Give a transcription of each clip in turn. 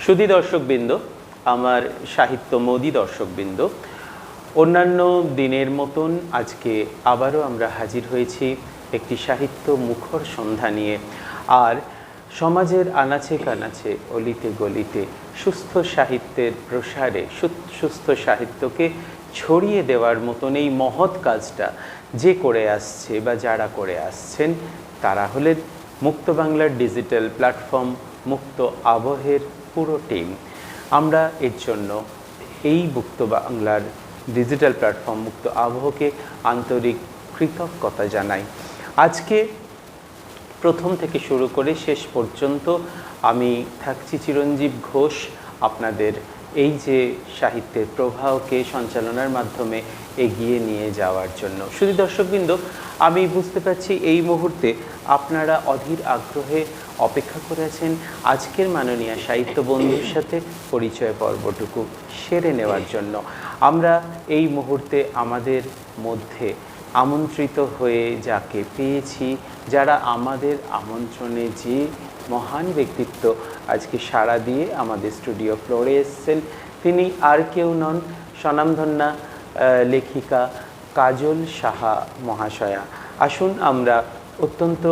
সুধী দর্শকবৃন্দ, আমার সাহিত্য মোদি দর্শকবৃন্দ, অন্যান্য দিনের মতন আজকে আবারও আমরা হাজির হয়েছি একটি সাহিত্য মুখর সন্ধ্যা নিয়ে। আর সমাজের আনাচে কানাচে অলিতে গলিতে সুস্থ সাহিত্যের প্রসারে, সুস্থ সাহিত্যকে ছড়িয়ে দেওয়ার মতন এই মহৎ কাজটা যে করে আসছে বা যারা করে আসছেন তারা হলেন মুক্ত বাংলার ডিজিটাল প্ল্যাটফর্ম মুক্ত আবহের পুরো টিম। আমরা এর জন্য এই মুক্ত বাংলার ডিজিটাল প্ল্যাটফর্ম মুক্ত আবহকে আন্তরিক কৃতজ্ঞতা জানাই। আজকে প্রথম থেকে শুরু করে শেষ পর্যন্ত আমি থাকছি চিরঞ্জীব ঘোষ, আপনাদের এই যে সাহিত্যের প্রবাহকে সঞ্চালনার মাধ্যমে এগিয়ে নিয়ে যাওয়ার জন্য। শুধু দর্শকবৃন্দ, আমি বুঝতে পারছি এই মুহূর্তে আপনারা অধীর আগ্রহে অপেক্ষা করেছেন আজকের মাননীয় সাহিত্য বন্ধুর সাথে পরিচয় পর্বটুকু সেরে নেওয়ার জন্য। আমরা এই মুহূর্তে আমাদের মধ্যে আমন্ত্রিত হয়ে যাকে পেয়েছি, যারা আমাদের আমন্ত্রণে যে মহান ব্যক্তিত্ব আজকে সাড়া দিয়ে আমাদের স্টুডিও ফ্লোরে এসেছেন, তিনি আর কেউ নন, স্বনামধন্যা লেখিকা কাজল সাহা মহাশয়া। আসুন আমরা অত্যন্ত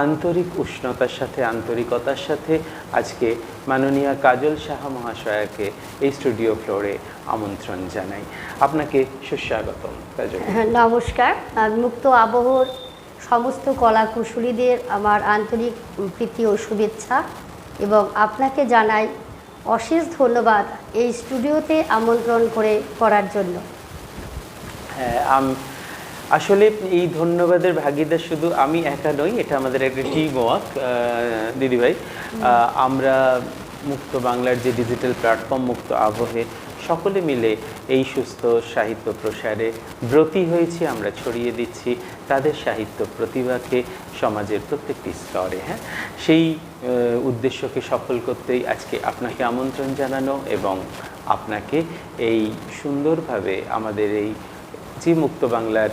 আন্তরিক উষ্ণতার সাথে, আন্তরিকতার সাথে আজকে মাননীয়া কাজল সাহা মহাশয়াকে এই স্টুডিও ফ্লোরে আমন্ত্রণ জানাই। আপনাকে সুস্বাগতম কাজল। নমস্কার। মুক্ত আবহর সমস্ত কলাকুশলীদের আমার আন্তরিক প্রীতি ও শুভেচ্ছা, এবং আপনাকে জানাই অশেষ ধন্যবাদ এই স্টুডিওতে আমন্ত্রণ করার জন্য। হ্যাঁ, আসলে এই ধন্যবাদের ভাগিদার শুধু আমি একা নই, এটা আমাদের একটা টিম ওয়ার্ক দিদিভাই। আমরা মুক্ত বাংলার যে ডিজিটাল প্ল্যাটফর্ম মুক্ত আবহে সকলে মিলে এই সুস্থ সাহিত্য প্রসারে ব্রতী হয়েছি। আমরা ছড়িয়ে দিচ্ছি তাদের সাহিত্য প্রতিভাকে সমাজের প্রত্যেকটি স্তরে। হ্যাঁ, সেই উদ্দেশ্যকে সফল করতেই আজকে আপনাকে আমন্ত্রণ জানানো এবং আপনাকে এই সুন্দরভাবে আমাদের এই যে মুক্ত বাংলার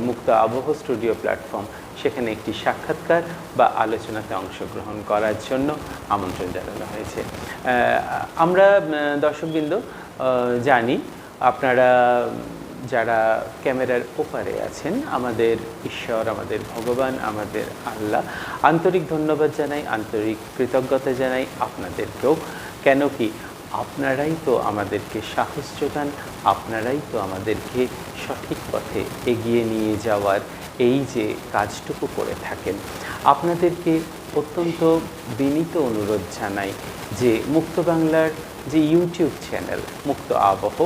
মুক্ত আবহ স্টুডিও প্ল্যাটফর্ম, সেখানে একটি সাক্ষাৎকার বা আলোচনাতে অংশগ্রহণ করার জন্য আমন্ত্রণ জানানো হয়েছে। আমরা দর্শকবৃন্দ জানি আপনারা যারা ক্যামেরার ওপারে আছেন, আমাদের ঈশ্বর, আমাদের ভগবান, আমাদের আল্লাহ, আন্তরিক ধন্যবাদ জানাই, আন্তরিক কৃতজ্ঞতা জানাই আপনাদেরকেও। কেন কি আপনারাই তো আমাদেরকে সাহস যোগান, আপনারাই তো আমাদেরকে সঠিক পথে এগিয়ে নিয়ে যাওয়ার এই যে কাজটুকু করে থাকেন। আপনাদেরকে অত্যন্ত বিনীত অনুরোধ জানাই যে মুক্ত বাংলার যে ইউটিউব চ্যানেল মুক্ত আবহ,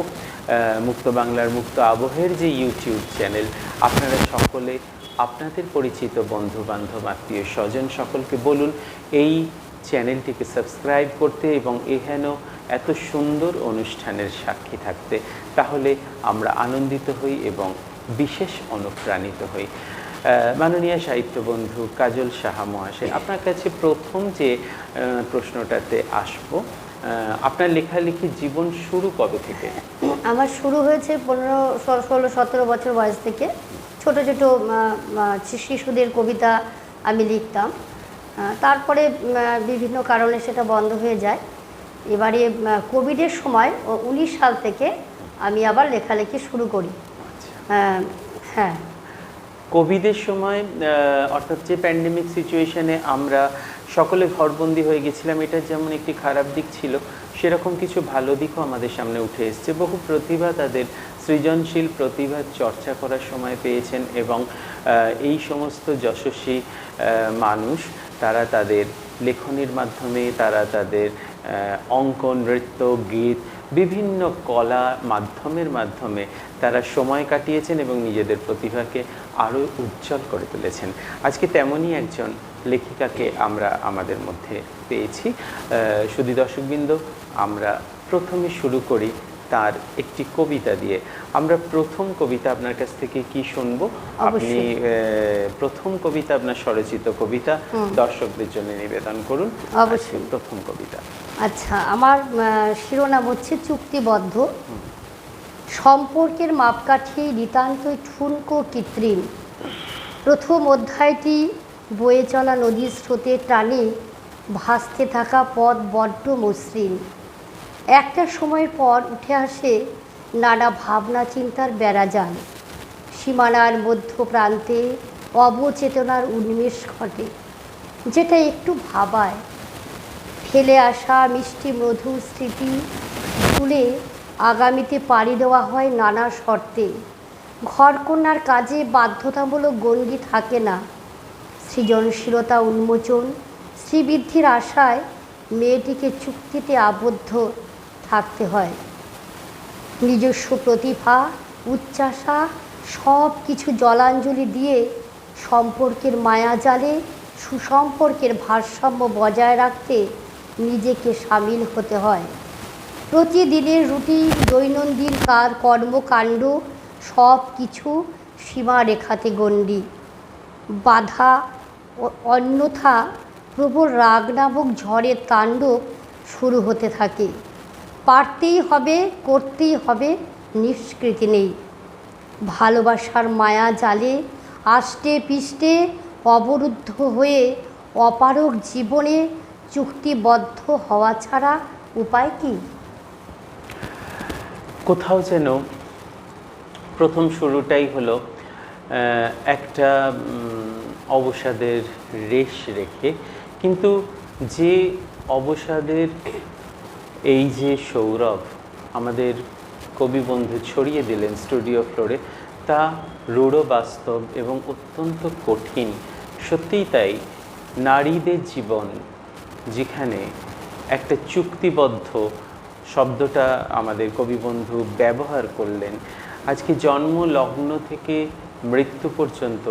মুক্ত বাংলার মুক্ত আবহের যে ইউটিউব চ্যানেল, আপনারা সকলে আপনাদের পরিচিত বন্ধু বান্ধব আত্মীয় স্বজন সকলকে বলুন এই চ্যানেলটিকে সাবস্ক্রাইব করতে এবং এহেন এত সুন্দর অনুষ্ঠানের সাক্ষী থাকতে। তাহলে আমরা আনন্দিত হই এবং বিশেষ অনুপ্রাণিত হই। মাননীয় সাহিত্য বন্ধু কাজল সাহা মহাশয়, আপনার কাছে প্রথম যে প্রশ্নটাতে আসব, আপনার লেখালেখির জীবন শুরু কবে থেকে? আমার শুরু হয়েছে 15-16-17 বছর বয়স থেকে। ছোট ছোট শিশুদের কবিতা আমি লিখতাম। তারপরে বিভিন্ন কারণে সেটা বন্ধ হয়ে যায়। এবারে কোভিডের সময় 19 সাল থেকে আমি আবার লেখালেখি শুরু করি। হ্যাঁ, কোভিডের সময়, অর্থাৎ যে প্যান্ডেমিক সিচুয়েশনে আমরা সকলে ঘরবন্দি হয়ে গেছিলাম, এটা যেমন একটি খারাপ দিক ছিল, সেরকম কিছু ভালো দিকও আমাদের সামনে উঠে এসছে। বহু প্রতিভা তাদের সৃজনশীল প্রতিভার চর্চা করার সময় পেয়েছেন এবং এই সমস্ত যশস্বী মানুষ তারা তাদের লেখনীর মাধ্যমে, তারা তাদের অঙ্কন, নৃত্য, গীত, বিভিন্ন কলা মাধ্যমের মাধ্যমে তারা সময় কাটিয়েছেন এবং নিজেদের প্রতিভাকে আরও উজ্জ্বল করে তুলেছেন। আজকে তেমনই একজন লেখিকাকে আমরা আমাদের মধ্যে পেয়েছি। সুধী দর্শকবৃন্দ, আমরা প্রথমে শুরু করি তার একটি কবিতা দিয়ে। আমরা প্রথম কবিতা আপনার কাছ থেকে কি শুনবো? আপনি প্রথম কবিতা, আপনার স্বরচিত কবিতা দর্শকদের জন্য নিবেদন করুন। অবশ্যই প্রথম কবিতা। আচ্ছা, আমার শিরোনাম হচ্ছে চুক্তিবদ্ধ। সম্পর্কের মাপকাঠি নিতান্তই ঠুনকো কৃত্রিম। প্রথম অধ্যায়টি বয়ে চলা নদীর স্রোতের টানে ভাসতে থাকা পথ বড্ড মসৃণ। একটা সময়ের পর উঠে আসে নানা ভাবনা চিন্তার বেড়াজাল। সীমানার মধ্য প্রান্তে অবচেতনার উন্মেষ ঘটে, যেটা একটু ভাবায়। ফেলে আসা মিষ্টি মধু স্মৃতি তুলে আগামীতে পাড়ি দেওয়া হয় নানা শর্তে। ঘরকন্যার কাজে বাধ্যতামূলক গণ্ডি থাকে না। সৃজনশীলতা উন্মোচন, শ্রীবৃদ্ধির আশায় মেয়েটিকে চুক্তিতে আবদ্ধ থাকতে হয়। নিজস্ব প্রতিভা, উচ্চাশা সব কিছু জলাঞ্জলি দিয়ে সম্পর্কের মায়াজালে সুসম্পর্কের ভারসাম্য বজায় রাখতে নিজেকে সামিল হতে হয়। প্রতিদিনের রুটিন, দৈনন্দিন কর্মকাণ্ড সব কিছু সীমারেখাতে গণ্ডি বাধা, অন্যথা প্রবল রাগ নামক ঝড়ের তাণ্ডব শুরু হতে থাকে। পারতেই হবে, করতেই হবে, নিষ্কৃতি নেই। ভালোবাসার মায়া জালে আষ্টে পিষ্টে অবরুদ্ধ হয়ে অপারগ জীবনে চুক্তিবদ্ধ হওয়া ছাড়া উপায় কি? কোথাও যেন প্রথম শুরুটাই হলো একটা অবসাদের রেশ রেখে, কিন্তু যে অবসাদের এই যে সৌরভ আমাদের কবি বন্ধু ছড়িয়ে দিলেন স্টুডিও ফ্লোরে, তা রূঢ় বাস্তব এবং অত্যন্ত কঠিন। সত্যিই তাই, নারীদের জীবন যেখানে একটা চুক্তিবদ্ধ শব্দটা আমাদের কবি বন্ধু ব্যবহার করলেন, আজকে জন্ম লগ্ন থেকে মৃত্যু পর্যন্ত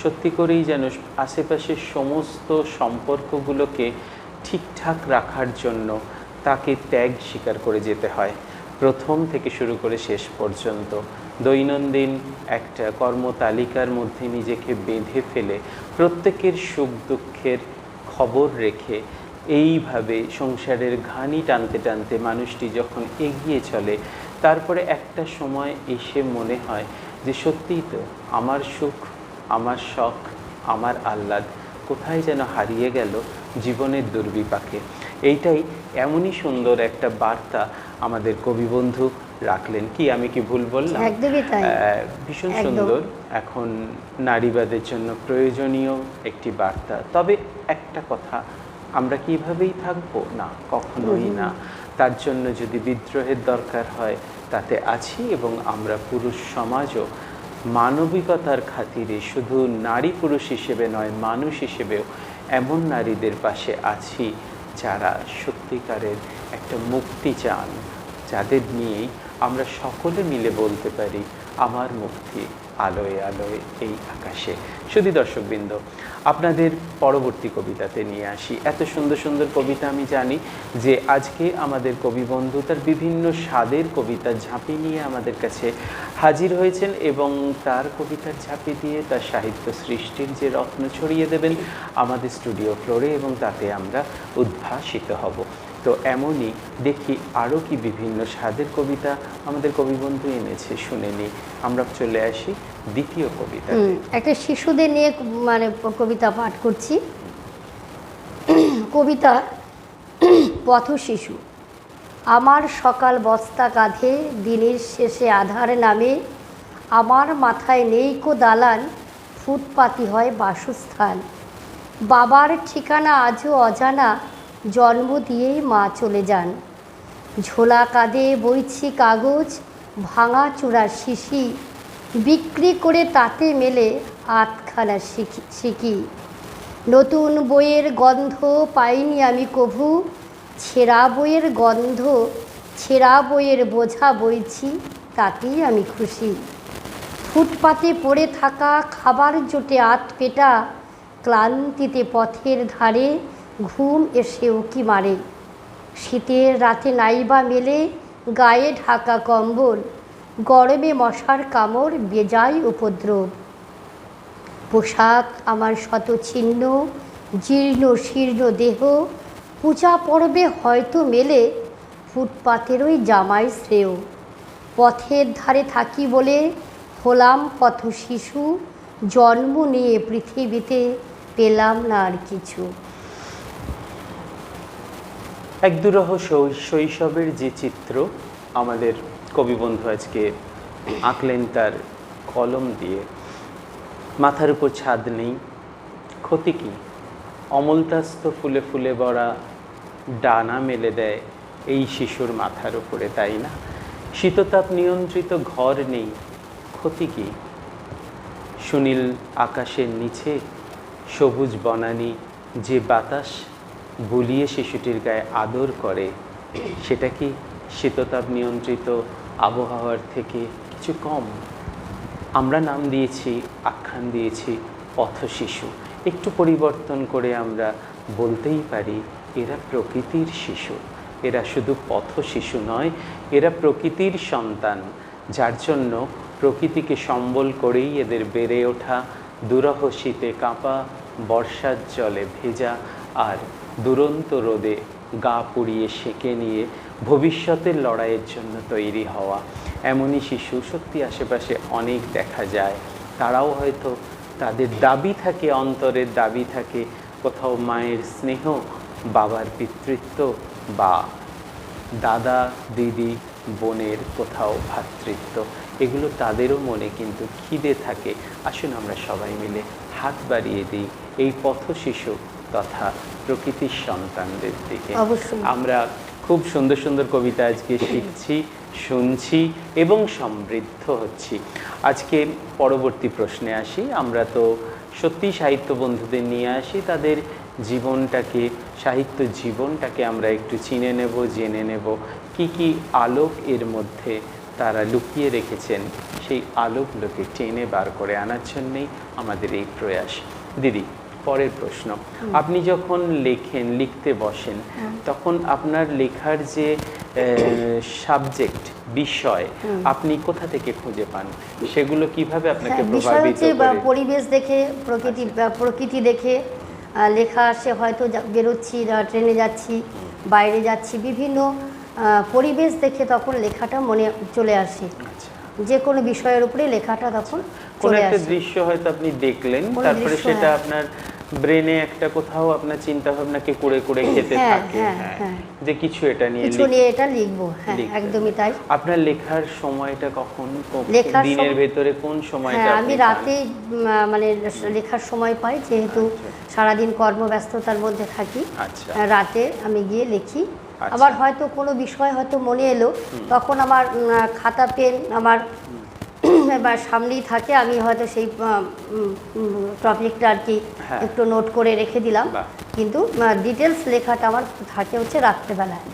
সত্যি করেই যেন আশেপাশের সমস্ত সম্পর্কগুলোকে ঠিকঠাক রাখার জন্য তাকে ত্যাগ স্বীকার করে যেতে হয়, প্রথম থেকে শুরু করে শেষ পর্যন্ত। দৈনন্দিন একটা কর্মতালিকার মধ্যে নিজেকে বেঁধে ফেলে প্রত্যেকের সুখ দুঃখের খবর রেখে এইভাবে সংসারের ঘানি টানতে টানতে মানুষটি যখন এগিয়ে চলে, তারপরে একটা সময় এসে মনে হয় যে সত্যিই তো আমার সুখ, আমার শখ, আমার আহ্লাদ কোথায় যেন হারিয়ে গেল জীবনের দুর্বিপাকে। এইটাই এমনই সুন্দর একটা বার্তা আমাদের কবি বন্ধু রাখলেন। কি আমি কি ভুল বললাম? একদমই তাই, ভীষণ সুন্দর, এখন নারীবাদের জন্য প্রয়োজনীয় একটি বার্তা। তবে একটা কথা, আমরা কি এভাবেই থাকবো? না, কখনোই না। তার জন্য যদি বিদ্রোহের দরকার হয় তাতে আছি, এবং আমরা পুরুষ সমাজও মানবিকতার খাতিরে শুধু নারী পুরুষ হিসেবে নয়, মানুষ হিসেবেও এমন নারীদের পাশে আছি যারা সত্যিকারের একটা মুক্তি চান, যাদের নিয়েই আমরা সকলে মিলে বলতে পারি আমার মুক্তি আলোয় আলোয় এই আকাশে। শুধু দর্শকবৃন্দ, আপনাদের পরবর্তী কবিতাতে নিয়ে আসি। এত সুন্দর সুন্দর কবিতা আমি জানি যে আজকে আমাদের কবি বন্ধু তার বিভিন্ন স্বাদের কবিতার ঝাঁপি নিয়ে আমাদের কাছে হাজির হয়েছেন, এবং তার কবিতার ঝাঁপি দিয়ে তার সাহিত্য সৃষ্টির যে রত্ন ছড়িয়ে দেবেন আমাদের স্টুডিও ফ্লোরে, এবং তাতে আমরা উদ্ভাসিত হব। তো এমনই দেখি আরও কি বিভিন্ন স্বাদের কবিতা আমাদের কবি বন্ধু এনেছে, শুনে নিই। আমরা চলে আসি দ্বিতীয় কবিতা। একটা শিশুদের নিয়ে কবিতা পাঠ করছি। কবিতা পথ শিশু। আমার সকাল বস্তা কাঁধে, দিনের শেষে আধার নামে, আমার মাথায় নেই কো দালান, ফুটপাতি হয় বাসস্থান। বাবার ঠিকানা আজও অজানা, জন্ম দিয়েই মা চলে যান। ঝোলা কাঁধে বইছি কাগজ, ভাঙা চূড়া শিশি, বিক্রি করে তাতে মেলে আধখানা শিকি। নতুন বইয়ের গন্ধ পাইনি আমি কভু, ছেঁড়া বইয়ের গন্ধ, ছেঁড়া বইয়ের বোঝা বইছি, তাতেই আমি খুশি। ফুটপাতে পড়ে থাকা খাবার জোটে আধপেটা, ক্লান্তিতে পথের ধারে ঘুম এসে উকি মারে। শীতের রাতে নাইবা মেলে গায়ে ঢাকা কম্বল, গরমে মশার কামড়, বেজায় উপদ্রব। পোশাক আমার শত ছিন্ন, জীর্ণ শীর্ণ দেহ, পূজা পর্বে হয়তো মেলে ফুটপাতের ওই জামাই শ্রেয়। পথের ধারে থাকি বলে হলাম পথ শিশু, জন্ম নিয়ে পৃথিবীতে পেলাম না আর কিছু। এক দুরহ শৈশবের যে চিত্র আমাদের কবিবন্ধু আজকে আঁকলেন তার কলম দিয়ে। মাথার উপর ছাদ নেই, ক্ষতি কি? অমলতাস্ত ফুলে ফুলে ভরা ডানা মেলে দেয় এই শিশুর মাথার উপরে, তাই না? শীততাপ নিয়ন্ত্রিত ঘর নেই, ক্ষতি কি? সুনীল আকাশের নিচে সবুজ বনানী যে বাতাস বুলিয়ে শিশুটির গায়ে আদর করে, সেটা কি শীততাপ নিয়ন্ত্রিত আবহাওয়ার থেকে কিছু কম? আমরা নাম দিয়েছি, আখ্যান দিয়েছি পথশিশু। একটু পরিবর্তন করে আমরা বলতেই পারি এরা প্রকৃতির শিশু। এরা শুধু পথশিশু নয়, এরা প্রকৃতির সন্তান, যার জন্য প্রকৃতিকে সম্বল করেই এদের বেড়ে ওঠা, দুরহ শীতে কাঁপা, বর্ষার জলে ভেজা আর দুরন্ত রোদে গা পুড়িয়ে সেঁকে নিয়ে ভবিষ্যতের লড়াইয়ের জন্য তৈরি হওয়া। এমনই শিশু সত্যি আশেপাশে অনেক দেখা যায়। তারাও হয়তো তাদের দাবি থাকে, অন্তরের দাবি থাকে কোথাও মায়ের স্নেহ, বাবার পিতৃত্ব বা দাদা দিদি বোনের কোথাও ভ্রাতৃত্ব। এগুলো তাদেরও মনে কিন্তু খিদে থাকে। আসুন আমরা সবাই মিলে হাত বাড়িয়ে দিই এই পথশিশু তথা প্রকৃতির সন্তানদের দিকে। আমরা খুব সুন্দর সুন্দর কবিতা আজকে শিখছি, শুনছি এবং সমৃদ্ধ হচ্ছি। আজকে পরবর্তী প্রশ্নে আসি। আমরা তো সত্যি সাহিত্য বন্ধুদের নিয়ে আসি, তাদের জীবনটাকে, সাহিত্য জীবনটাকে আমরা একটু চিনে নেব, জেনে নেব কি কি আলোক এর মধ্যে তারা লুকিয়ে রেখেছেন। সেই আলোকগুলোকে টেনে বার করে আনার জন্যেই আমাদের এই প্রয়াস। দিদি, পরের প্রশ্ন, আপনি যখন লেখেন, লিখতে বসেন, তখন আপনার লেখার যে সাবজেক্ট, বিষয়, আপনি কোথা থেকে খুঁজে পান? সেগুলো কিভাবে আপনাকে প্রভাবিত করে? পরিবেশ দেখে, প্রকৃতি দেখে লেখা আসে। হয়তো বেরোচ্ছি, ট্রেনে যাচ্ছি, বাইরে যাচ্ছি, বিভিন্ন পরিবেশ দেখে তখন লেখাটা মনে চলে আসে। যে কোনো বিষয়ের উপরে লেখাটা তখন কোন একটা দৃশ্য হয়তো আপনি দেখলেন, তারপরে সেটা আপনার ব্রেনে একটা কোথাও আপনার চিন্তা ভাবনাকে করে করে খেতে থাকে যে কিছু এটা নিয়ে এটা লিখবো। হ্যাঁ, একদমই তাই। আপনার লেখার সময়টা কখন, দিনের ভেতরে কোন সময়টা? আমি রাতে মানে লেখার সময় পাই, যেহেতু সারাদিন কর্মব্যস্ততার মধ্যে থাকি। রাতে আমি গিয়ে লিখি। আবার হয়তো কোনো বিষয় হয়তো মনে এলো, তখন আমার খাতা পেন আমার সামনেই থাকে, আমি হয়তো সেই টপিকটা আর কি একটু নোট করে রেখে দিলাম, কিন্তু ডিটেলস লেখাটা আমার থাকে হচ্ছে রাত্রেবেলায়।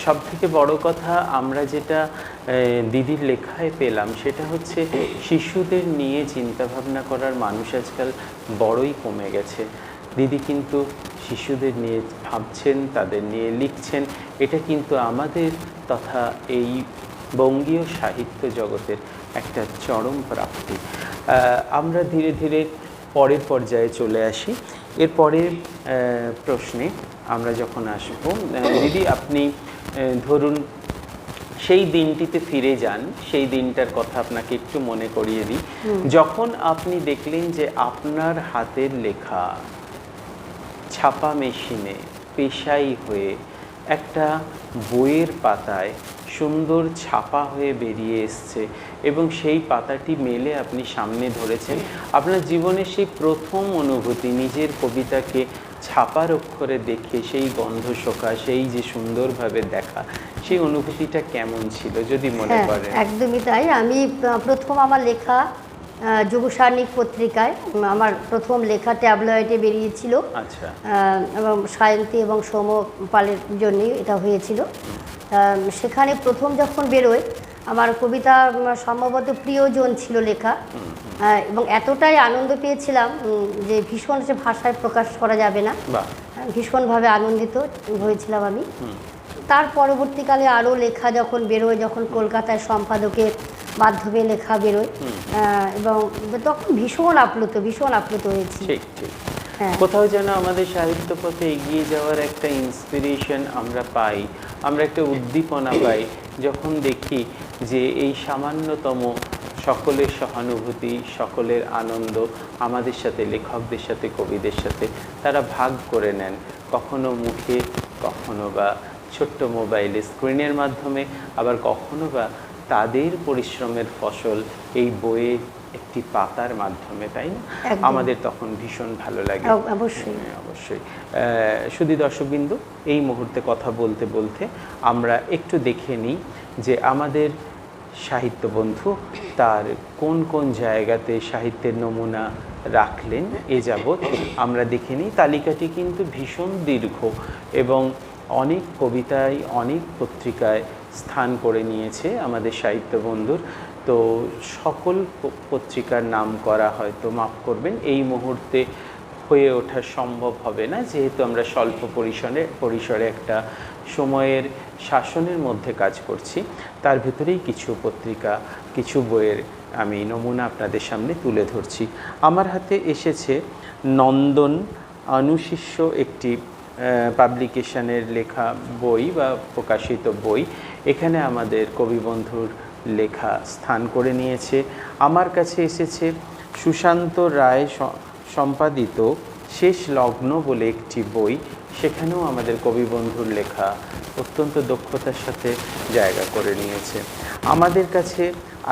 সব থেকে বড় কথা আমরা যেটা দিদির লেখায় পেলাম সেটা হচ্ছে শিশুদের নিয়ে চিন্তাভাবনা করার মানুষ আজকাল বড়ই কমে গেছে। দিদি কিন্তু শিশুদের নিয়ে ভাবছেন, তাদের নিয়ে লিখছেন। এটা কিন্তু আমাদের তথা এই বঙ্গীয় সাহিত্য জগতের একটা চরম প্রাপ্তি। আমরা ধীরে ধীরে পরের পর্যায়ে চলে আসি। এর পরের প্রশ্নে আমরা যখন আসব, দিদি আপনি ধরুন সেই দিনটিতে ফিরে যান, সেই দিনটার কথা আপনাকে একটু মনে করিয়ে দিই। যখন আপনি দেখলেন যে আপনার হাতের লেখা ছাপা মেশিনে পেশাই হয়ে একটা বইয়ের পাতায় সুন্দর ছাপা হয়ে বেরিয়ে এসছে এবং সেই পাতাটি মেলে আপনি সামনে ধরেছেন, আপনার জীবনের সেই প্রথম অনুভূতি, নিজের কবিতাকে ছাপার অক্ষরে দেখে সেই গন্ধ শোকা, সেই যে সুন্দরভাবে দেখা, সেই অনুভূতিটা কেমন ছিল যদি মনে করেন? একদমই তাই। আমি প্রথম আমার লেখা যুবসার্ণিক পত্রিকায় আমার প্রথম লেখা ট্যাবলয়েডে বেরিয়েছিল। এবং সায়ন্তী এবং সৌম পালের জন্যই এটা হয়েছিল। সেখানে প্রথম যখন বেরোয় আমার কবিতা সম্ভবত প্রিয়জন ছিল লেখা, এবং এতটাই আনন্দ পেয়েছিলাম যে ভীষণ, সে ভাষায় প্রকাশ করা যাবে না, ভীষণভাবে আনন্দিত হয়েছিলাম আমি। তার পরবর্তীকালে আরও লেখা যখন বেরোয়, যখন কলকাতায় সম্পাদকের মাধ্যমে লেখা বেরোয়, এবং তখন ভীষণ আপ্লুত হয়েছি। কোথাও যেন আমাদের সাহিত্য পথে এগিয়ে যাওয়ার একটা ইন্সপিরেশন আমরা পাই, আমরা একটা উদ্দীপনা পাই যখন দেখি যে এই সামান্যতম সকলের সহানুভূতি, সকলের আনন্দ আমাদের সাথে, লেখকদের সাথে, কবিদের সাথে তারা ভাগ করে নেন। কখনো মুখে কখনো বা ছোট্ট মোবাইলে স্ক্রিনের মাধ্যমে, আবার কখনো বা তাদের পরিশ্রমের ফসল এই বইয়ের একটি পাতার মাধ্যমে, তাই না? একদম। আমাদের তখন ভীষণ ভালো লাগে। অবশ্যই। অবশ্যই। শুধু দর্শকবিন্দু, এই মুহূর্তে কথা বলতে বলতে আমরা একটু দেখে নিই যে আমাদের সাহিত্য বন্ধু তার কোন কোন জায়গাতে সাহিত্যের নমুনা রাখলেন এ যাবৎ। আমরা দেখে নিই, তালিকাটি কিন্তু ভীষণ দীর্ঘ এবং অনেক কবিতায়, অনেক পত্রিকায় স্থান করে নিয়েছে আমাদের সাহিত্য বন্ধুর। তো সকল পত্রিকার নাম করা হয়তো মাফ করবেন, এই মুহূর্তে হয়ে ওঠা সম্ভব হবে না, যেহেতু আমরা স্বল্প পরিসরে একটা সময়ের শাসনের মধ্যে কাজ করছি। তার ভিতরেই কিছু পত্রিকা, কিছু বইয়ের আমি নমুনা আপনাদের সামনে তুলে ধরছি। আমার হাতে এসেছে নন্দন অনুশিষ্য একটি পাবলিকেশনের লেখা বই বা প্রকাশিত বই। এখানে আমাদের কবিবন্ধুর লেখা স্থান করে নিয়েছে। আমার কাছে এসেছে সুশান্ত রায় সম্পাদিত শেষ লগ্ন বলে একটি বই। সেখানেও আমাদের কবিবন্ধুর লেখা অত্যন্ত দক্ষতার সাথে জায়গা করে নিয়েছে। আমাদের কাছে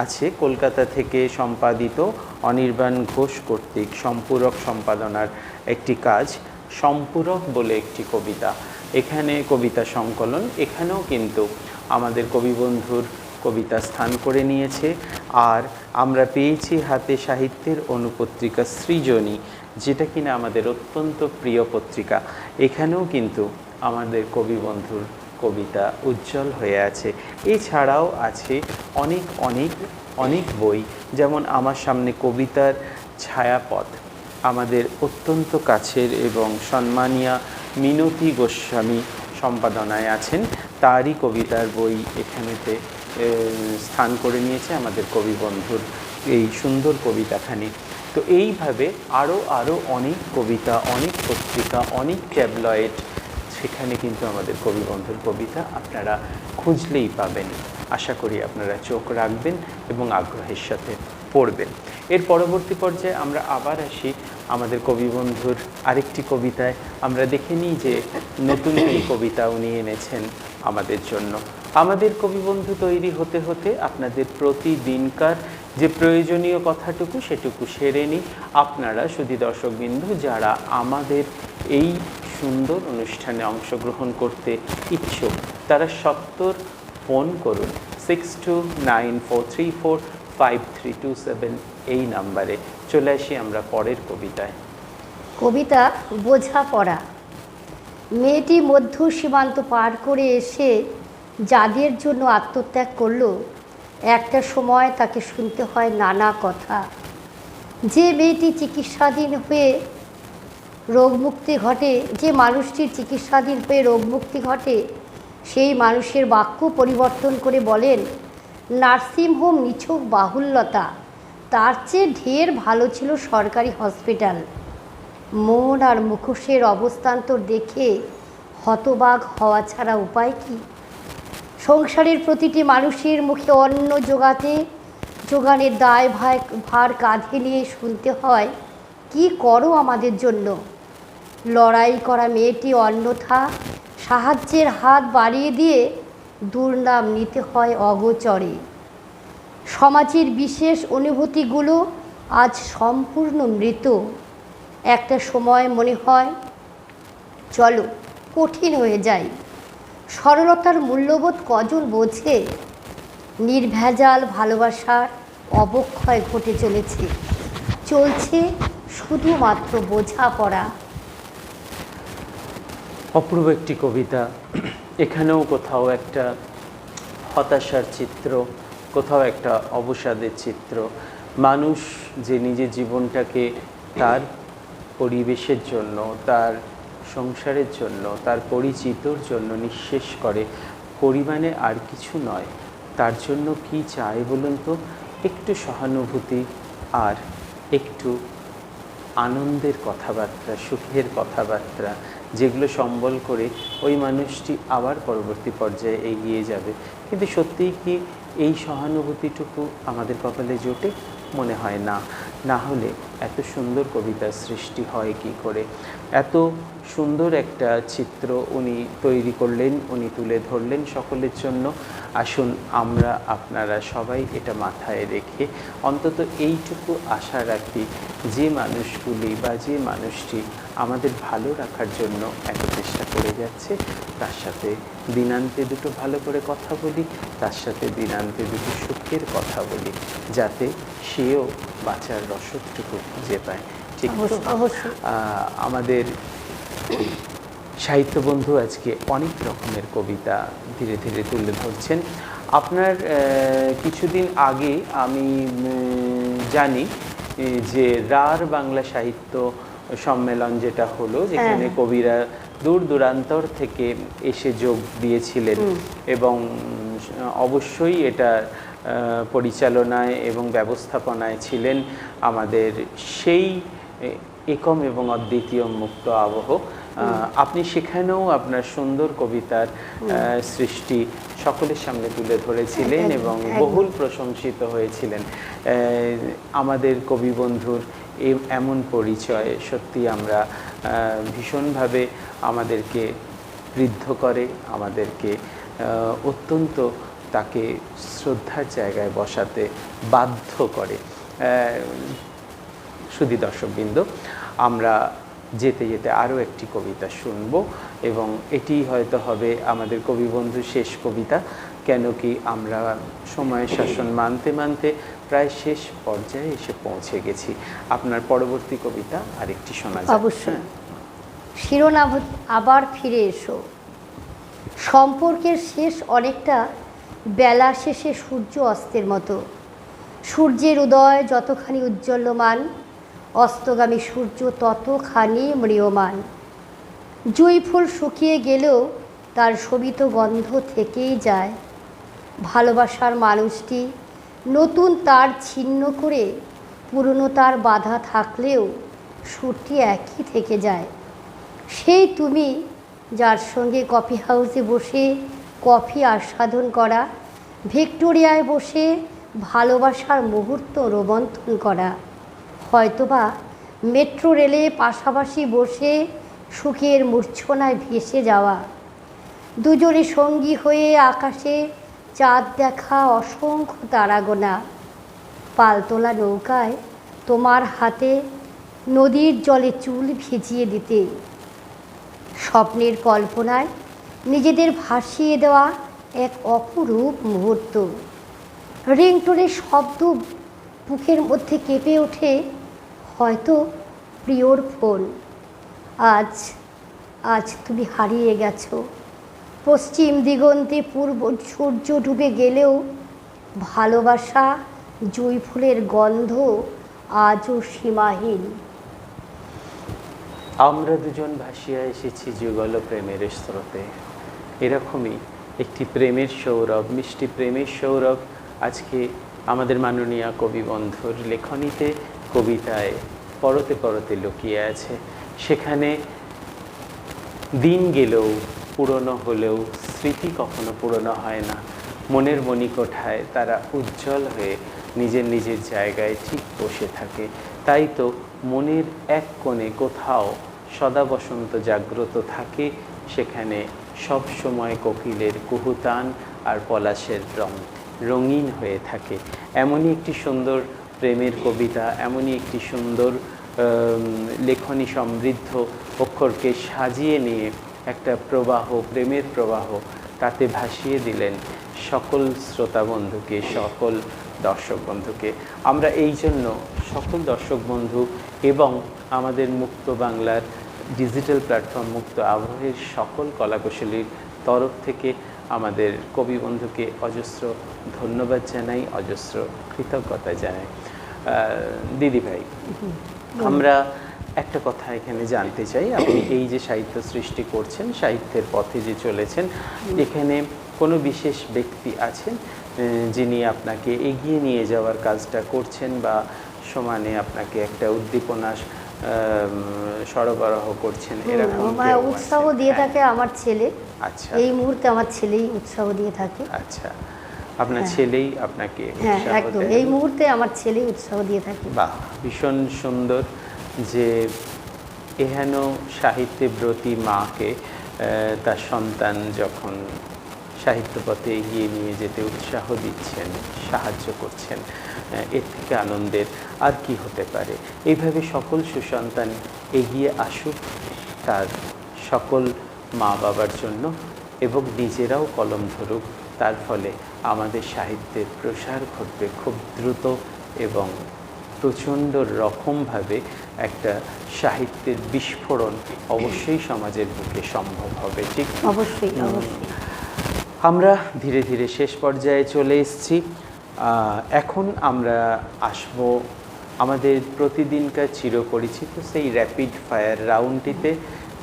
আছে কলকাতা থেকে সম্পাদিত অনির্বাণ ঘোষ কর্তৃক সম্পূরক সম্পাদনার একটি কাজ, সম্পূরক বলে একটি কবিতা। এখানে কবিতা সংকলন, এখানেও কিন্তু আমাদের কবিবন্ধুর কবিতা স্থান করে নিয়েছে। আর আমরা পেয়েছি হাতে সাহিত্যের অনুপত্রিকা সৃজনী, যেটা কিনা আমাদের অত্যন্ত প্রিয় পত্রিকা। এখানেও কিন্তু আমাদের কবিবন্ধুর কবিতা উজ্জ্বল হয়ে আছে। এছাড়াও আছে অনেক অনেক অনেক বই, যেমন আমার সামনে কবিতার ছায়াপথ, আমাদের অত্যন্ত কাছের এবং সম্মানীয়া মিনতি গোস্বামী সম্পাদনায় আছেন, তারই কবিতার বই এখানেতে স্থান করে নিয়েছে আমাদের কবিবন্ধুর এই সুন্দর কবিতাখানি। তো এইভাবে আরও অনেক কবিতা, অনেক পত্রিকা, অনেক ট্যাবলয়েড, সেখানে কিন্তু আমাদের কবিবন্ধুর কবিতা আপনারা খুঁজলেই পাবেন। আশা করি আপনারা চোখ রাখবেন এবং আগ্রহের সাথে পড়বেন। এর পরবর্তী পর্যায়ে আমরা আবার আসি আমাদের কবিবন্ধুর আরেকটি কবিতায়। আমরা দেখে নিই যে নতুন কী কবিতা উনি এনেছেন আমাদের জন্য। আমাদের কবিবন্ধু তৈরি হতে হতে আপনাদের প্রতিদিনকার যে প্রয়োজনীয় কথাটুকু সেটুকু সেরে নিই। আপনারা শুধু দর্শকবিন্দু যারা আমাদের এই সুন্দর অনুষ্ঠানে অংশগ্রহণ করতে ইচ্ছুক, তারা সত্বর ফোন করুন 6294345327 এই নাম্বারে। চলে আসি আমরা পরের কবিতায়। কবিতা বোঝাপড়া। মেয়েটি মধ্য সীমান্ত পার করে এসে যাদের জন্য আত্মত্যাগ করলো, একটা সময় তাকে শুনতে হয় নানা কথা। যে মেয়েটি চিকিৎসাধীন হয়ে রোগমুক্তি ঘটে, যে মানুষটির চিকিৎসাধীন হয়ে রোগমুক্তি ঘটে, সেই মানুষের বাক্য পরিবর্তন করে বলেন, নার্সিংহোম নিছক বাহুল্যতা, তার চেয়ে ঢের ভালো ছিল সরকারি হসপিটাল। মন আর মুখোশের অবস্থান্তর দেখে হতবাক হওয়া ছাড়া উপায় কি? সংসারের প্রতিটি মানুষের মুখে অন্ন যোগানের দায় ভার কাঁধে নিয়ে শুনতে হয়, কি করো আমাদের জন্য। লড়াই করা মেয়েটি অন্যথা সাহায্যের হাত বাড়িয়ে দিয়ে দুর্নাম নিতে হয় অগোচরে। সমাজের বিশেষ অনুভূতিগুলো আজ সম্পূর্ণ মৃত। একটা সময় মনে হয় চলো কঠিন হয়ে যায়। সরলতার মূল্যবোধ কজন বোঝে? নির্ভেজাল ভালোবাসার অবক্ষয় ঘটে চলছে শুধুমাত্র বোঝাপড়া। অপূর্ব একটি কবিতা। এখানেও কোথাও একটা হতাশার চিত্র, কোথাও একটা অবসাদের চিত্র। মানুষ যে নিজের জীবনটাকে তার পরিবেশের জন্য, তার সংসারের জন্য, তার পরিচিতর জন্য নিঃশেষ করে, পরিমাণে আর কিছু নয়, তার জন্য কি চায় বলুন তো? একটু সহানুভূতি আর একটু আনন্দের কথাবার্তা, সুখের কথাবার্তা, যেগুলো সম্বল করে ওই মানুষটি আবার পরবর্তী পর্যায়ে এগিয়ে যাবে। কিন্তু সত্যিই কি এই সহানুভূতিটুকু আমাদের কপালে জোটে? মনে হয় না। না হলে এত সুন্দর কবিতার সৃষ্টি হয় কি করে। এত সুন্দর একটা চিত্র উনি তৈরি করলেন, উনি তুলে ধরলেন সকলের জন্য। আসুন আমরা আপনারা সবাই এটা মাথায় রেখে অন্তত এইটুকু আশা রাখি, যে মানুষগুলি বা যে মানুষটি আমাদের ভালো রাখার জন্য এত চেষ্টা করে যাচ্ছে, তার সাথে দিনান্তে দুটো ভালো করে কথা বলি, তার সাথে দিনান্তে দুটো সুখের কথা বলি, যাতে সেও বাঁচার রসদটুকু খুঁজে পায়। ঠিক তো? আমাদের সাহিত্য বন্ধু আজকে অনেক রকমের কবিতা ধীরে ধীরে তুলে ধরছেন। আপনার কিছুদিন আগে আমি জানি যে রার বাংলা সাহিত্য সম্মেলন যেটা হলো, যেখানে কবিরা দূর দূরান্তর থেকে এসে যোগ দিয়েছিলেন, এবং অবশ্যই এটা পরিচালনায় এবং ব্যবস্থাপনায় ছিলেন আমাদের সেই একম এবং অদ্বিতীয় মুক্ত আবহ। আপনি সেখানেও আপনার সুন্দর কবিতার সৃষ্টি সকলের সামনে তুলে ধরেছিলেন এবং বহুল প্রশংসিত হয়েছিলেন। আমাদের কবি বন্ধুর এমন পরিচয় সত্যি আমরা ভীষণভাবে আমাদেরকে ঋদ্ধ করে, আমাদেরকে অত্যন্ত তাকে শ্রদ্ধার জায়গায় বসাতে বাধ্য করে। শুধু দর্শকবৃন্দ, আমরা যেতে যেতে আরও একটি কবিতা শুনব, এবং এটি হয়তো হবে আমাদের কবি বন্ধুর শেষ কবিতা, কেন কি আমরা সময় শাসন মানতে মানতে প্রায় শেষ পর্যায়ে এসে পৌঁছে গেছি। আপনার পরবর্তী কবিতা আরেকটি শোনা যাবে। অবশ্যই। শিরোনাম আবার ফিরে এসো। সম্পর্কের শেষ অনেকটা বেলা শেষে সূর্য অস্তের মতো। সূর্যের উদয় যতখানি উজ্জ্বলমান, অস্তগামী সূর্য ততখানি ম্রিয়মান। জুঁই ফুল শুকিয়ে গেলেও তার শোভিত গন্ধ থেকেই যায়। ভালোবাসার মানুষটি নতুন তার ছিন্ন করে পুরনো তার বাধা থাকলেও সুরটি একই থেকে যায়। সেই তুমি যার সঙ্গে কফি হাউসে বসে কফি আস্বাদন করা, ভিক্টোরিয়ায় বসে ভালোবাসার মুহূর্ত রোমন্থন করা, হয়তোবা মেট্রো রেলে পাশাপাশি বসে সুখের মূর্ছনায় ভেসে যাওয়া, দুজনে সঙ্গী হয়ে আকাশে চাঁদ দেখা, অসংখ্য তারাগোনা, পালতোলা নৌকায় তোমার হাতে নদীর জলে চুল ভিজিয়ে দিতে, স্বপ্নের কল্পনায় নিজেদের ভাসিয়ে দেওয়া এক অপরূপ মুহূর্ত। রিংটোনের শব্দ বুকের মধ্যে কেঁপে ওঠে, হয়তো প্রিয়র ফোন। আজ তুমি হারিয়ে গেছো। পশ্চিম দিগন্তে পূর্ব সূর্য ডুবে গেলেও ভালোবাসা জুঁই ফুলের গন্ধ আজও সীমাহীন। আমরা দুজন ভাসিয়া এসেছি যুগল প্রেমের স্রোতে। এরকমই একটি প্রেমের সৌরভ, মিষ্টি প্রেমের সৌরভ আজকে আমাদের মাননীয় কবি বন্ধুর লেখনীতে, কবিতায় পরতে পরতে লুকিয়ে আছে। সেখানে দিন গেলেও, পুরনো হলেও স্মৃতি কখনো পুরনো হয় না। মনের মণিকোঠায় তারা উজ্জ্বল হয়ে নিজের নিজের জায়গায় ঠিক বসে থাকে। তাই তো মনের এক কোণে কোথাও সদা বসন্ত জাগ্রত থাকে, সেখানে সব সময় কোকিলের কুহুতান আর পলাশের রং রঙিন হয়ে থাকে। এমনই একটি সুন্দর প্রেমের কবিতা, এমনই একটি সুন্দর লেখনী সমৃদ্ধ অক্ষরকে সাজিয়ে নিয়ে একটা প্রবাহ, প্রেমের প্রবাহ তাতে ভাসিয়ে দিলেন সকল শ্রোতা বন্ধুকে, সকল দর্শক বন্ধুকে। আমরা এই জন্য সকল দর্শক বন্ধু এবং আমাদের মুক্ত বাংলার ডিজিটাল প্ল্যাটফর্ম মুক্ত আবহের সকল কলাকুশলীর তরফ থেকে আমাদের কবি বন্ধুকে অজস্র ধন্যবাদ জানাই, অজস্র কৃতজ্ঞতা জানাই। দিদিভাই, আমরা একটা কথা এখানে জানতে চাই, আপনি এই যে সাহিত্য সৃষ্টি করছেন, সাহিত্যের পথে যে চলেছেন, এখানে কোনো বিশেষ ব্যক্তি আছেন যিনি আপনাকে এগিয়ে নিয়ে যাওয়ার কাজটা করছেন বা সমানে আপনাকে একটা উদ্দীপনা সরবরাহ করছেন, এরকম উৎসাহ দিয়ে থাকে আমার ছেলে। আচ্ছা, এই মুহূর্তে আমার ছেলেই উৎসাহ দিয়ে থাকে। আচ্ছা, আপনার ছেলেই আপনাকে হ্যাঁ উৎসাহ একদম, দেয়। এই মুহূর্তে আমার ছেলেই উৎসাহ দিয়ে থাকে। বাহ, ভীষণ সুন্দর যে এহেন সাহিত্যে ব্রতী মাকে তার সন্তান যখন সাহিত্য পথে এগিয়ে নিয়ে যেতে উৎসাহ দিচ্ছেন, সাহায্য করছেন, এর থেকে আনন্দের আর কি হতে পারে। এইভাবে সকল সুসন্তান এগিয়ে আসুক তার সকল মা বাবার জন্য, এবং নিজেরাও কলম ধরুক, তার ফলে আমাদের সাহিত্যের প্রসার ঘটবে খুব দ্রুত এবং প্রচণ্ড রকমভাবে একটা সাহিত্যের বিস্ফোরণ অবশ্যই সমাজের বুকে সম্ভব হবে। ঠিক অবশ্যই অবশ্যই। আমরা ধীরে ধীরে শেষ পর্যায়ে চলে এসেছি। এখন আমরা আসব আমাদের প্রতিদিনকার চিরপরিচিত সেই র্যাপিড ফায়ার রাউন্ডটিতে,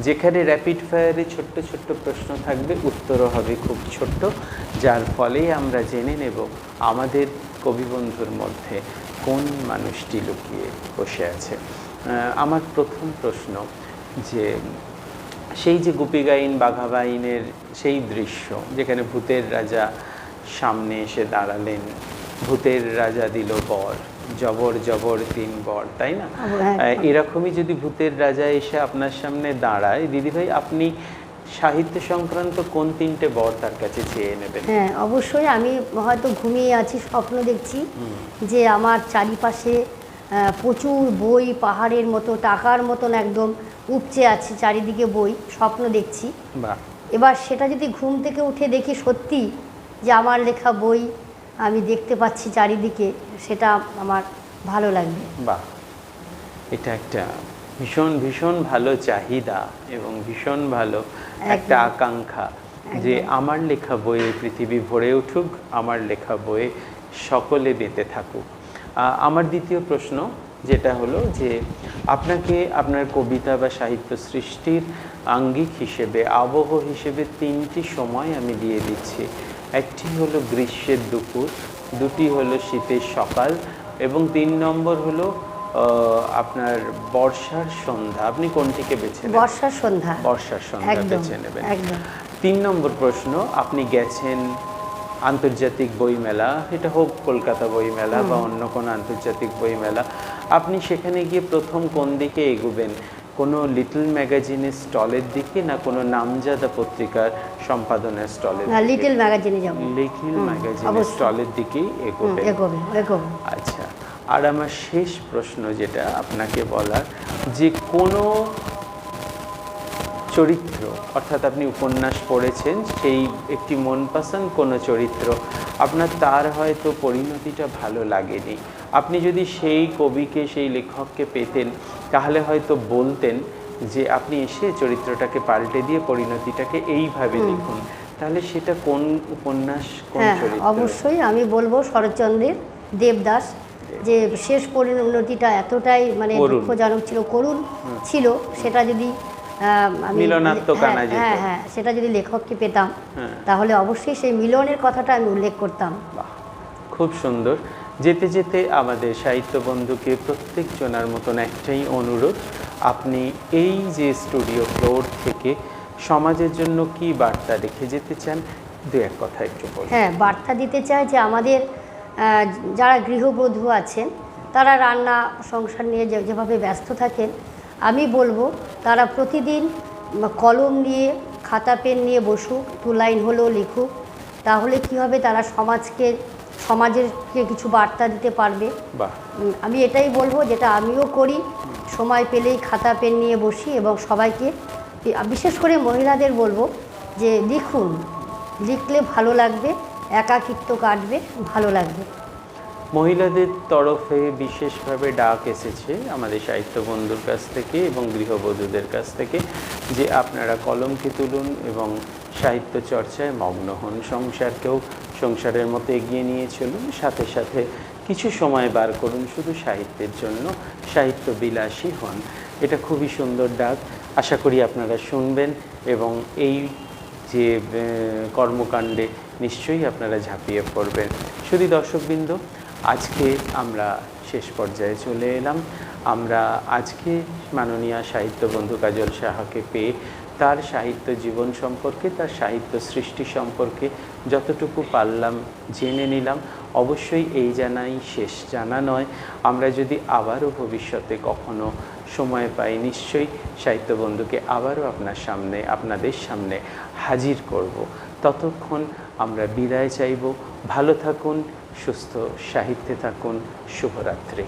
যেখানে র্যাপিড ফায়ারে ছোট্ট ছোট্ট প্রশ্ন থাকবে, উত্তরও হবে খুব ছোট্ট, যার ফলে আমরা জেনে নেব আমাদের কবিবন্ধুর মধ্যে কোন মানুষটি লুকিয়ে বসে আছে। আমার প্রথম প্রশ্ন, যে সেই যে গুপি গাইন বাঘা বাইনের সেই দৃশ্য, যেখানে ভূতের রাজা সামনে এসে দাঁড়ালেন, ভূতের রাজা দিল বর, জবর জবর 3 বর, তাই না? এরকমই যদি ভূতের রাজা এসে আপনার সামনে দাঁড়ায়, দিদিভাই আপনি সাহিত্য সংক্রান্ত কোন 3টে বর তার কাছে চেয়ে নেবেন? হ্যাঁ অবশ্যই, আমি হয়তো ঘুমিয়ে আছি, স্বপ্ন দেখছি যে আমার চারিপাশে প্রচুর বই, পাহাড়ের মতো, টাকার মতন একদম উপচে আছে চারিদিকে বই, স্বপ্ন দেখছি। বাহ, এবার সেটা যদি ঘুম থেকে উঠে দেখি সত্যি যে আমার লেখা বই আমি দেখতে পাচ্ছি চারিদিকে, সেটা আমার ভালো লাগবে। বাহ, এটা একটা ভীষণ ভীষণ ভালো চাহিদা এবং ভীষণ ভালো একটা আকাঙ্ক্ষা যে আমার লেখা বইয়ে পৃথিবী ভরে উঠুক, আমার লেখা বইয়ে সকলে বেঁচে থাকুক। আমার দ্বিতীয় প্রশ্ন যেটা হলো যে আপনাকে আপনার কবিতা বা সাহিত্য সৃষ্টির আঙ্গিক হিসেবে, আবহ হিসেবে 3টি সময় আমি দিয়ে দিচ্ছি। একটি হলো গ্রীষ্মের দুপুর, 2টি হলো শীতের সকাল, এবং 3 নম্বর হলো আপনার বর্ষার সন্ধ্যা। আপনি কোনটিকে বেছে নেবেন? বর্ষার সন্ধ্যা। বর্ষার সন্ধ্যা বেছে নেবেন। একদম। 3 নম্বর প্রশ্ন, আপনি গেছেন আন্তর্জাতিক বইমেলা, এটা হোক কলকাতা বইমেলা বা অন্য কোনো আন্তর্জাতিক বইমেলা, আপনি সেখানে গিয়ে প্রথম কোন দিকে এগোবেন? কোনো লিটল ম্যাগাজিনের স্টলের দিকে, না কোনো নামজাদা পত্রিকার সম্পাদনের স্টলের দিকে? লিটল ম্যাগাজিনে যাব। লিটল ম্যাগাজিনের স্টলের দিকেই এগোবেন। এগোবে। আচ্ছা, আর আমার শেষ প্রশ্ন যেটা আপনাকে বলার, যে কোনো চরিত্র, অর্থাৎ আপনি উপন্যাস পড়েছেন, সেই একটি মনপসন্দ কোনো চরিত্র আপনার, তার হয়তো পরিণতিটা ভালো লাগেনি, আপনি যদি সেই কবিকে, সেই লেখককে পেতেন, তাহলে হয়তো বলতেন যে আপনি এসে চরিত্রটাকে পাল্টে দিয়ে পরিণতিটাকে এইভাবে লিখুন, তাহলে সেটা কোন উপন্যাস, কোন চরিত্র? অবশ্যই আমি বলবো শরৎচন্দ্রের দেবদাস, যে শেষ পরিণতিটা এতটাই মানে দুঃখজনক ছিল, করুণ ছিল, সেটা যদি সেটা যদি লেখককে পেতাম তাহলে অবশ্যই সেই মিলনের কথাটা আমি উল্লেখ করতাম। খুব সুন্দর। যেতে যেতে আমাদের সাহিত্য বন্ধুকে প্রত্যেক জনার মতন একটাই অনুরোধ, আপনি এই যে স্টুডিও ফ্লোর থেকে সমাজের জন্য কি বার্তা রেখে যেতে চান, 2-1 কথা একটু বলুন। হ্যাঁ, বার্তা দিতে চাই যে আমাদের যারা গৃহবধূ আছেন, তারা রান্না সংসার নিয়ে যেভাবে ব্যস্ত থাকেন, আমি বলবো তারা প্রতিদিন কলম নিয়ে, খাতা পেন নিয়ে বসুক, 2 লাইন হলেও লিখুক, তাহলে কি হবে, তারা সমাজেরকে কিছু বার্তা দিতে পারবে। আমি এটাই বলবো, যেটা আমিও করি, সময় পেলেই খাতা পেন নিয়ে বসি, এবং সবাইকে, বিশেষ করে মহিলাদের বলবো যে লিখুন, লিখলে ভালো লাগবে, একাকিত্ব কাটবে, ভালো লাগবে। মহিলাদের তরফে বিশেষভাবে ডাক এসেছে আমাদের সাহিত্য বন্ধুর কাছ থেকে এবং গৃহবধূদের কাছ থেকে, যে আপনারা কলমকে তুলুন এবং সাহিত্য চর্চায় মগ্ন হন, সংসারকেও সংসারের মতো এগিয়ে নিয়ে চলুন, সাথে সাথে কিছু সময় বার করুন শুধু সাহিত্যের জন্য, সাহিত্য বিলাসী হন। এটা খুবই সুন্দর ডাক, আশা করি আপনারা শুনবেন এবং এই যে কর্মকাণ্ডে নিশ্চয়ই আপনারা ঝাঁপিয়ে পড়বেন। শুধু দর্শকবৃন্দ, আজকে আমরা শেষ পর্যায়ে চলে এলাম। আমরা আজকে মাননীয়া সাহিত্য বন্ধু কাজল সাহাকে পেয়ে তার সাহিত্য জীবন সম্পর্কে, তার সাহিত্য সৃষ্টি সম্পর্কে যতটুকু পারলাম জেনে নিলাম। অবশ্যই এই জানাই শেষ জানা নয়, আমরা যদি আবারও ভবিষ্যতে কখনো সময় পাই নিশ্চয়ই সাহিত্য বন্ধুকে আবারও আপনাদের সামনে হাজির করব। ততক্ষণ আমরা বিদায় চাইব। ভালো থাকুন, সুস্থ সাহিত্যে থাকুন। শুভরাত্রি।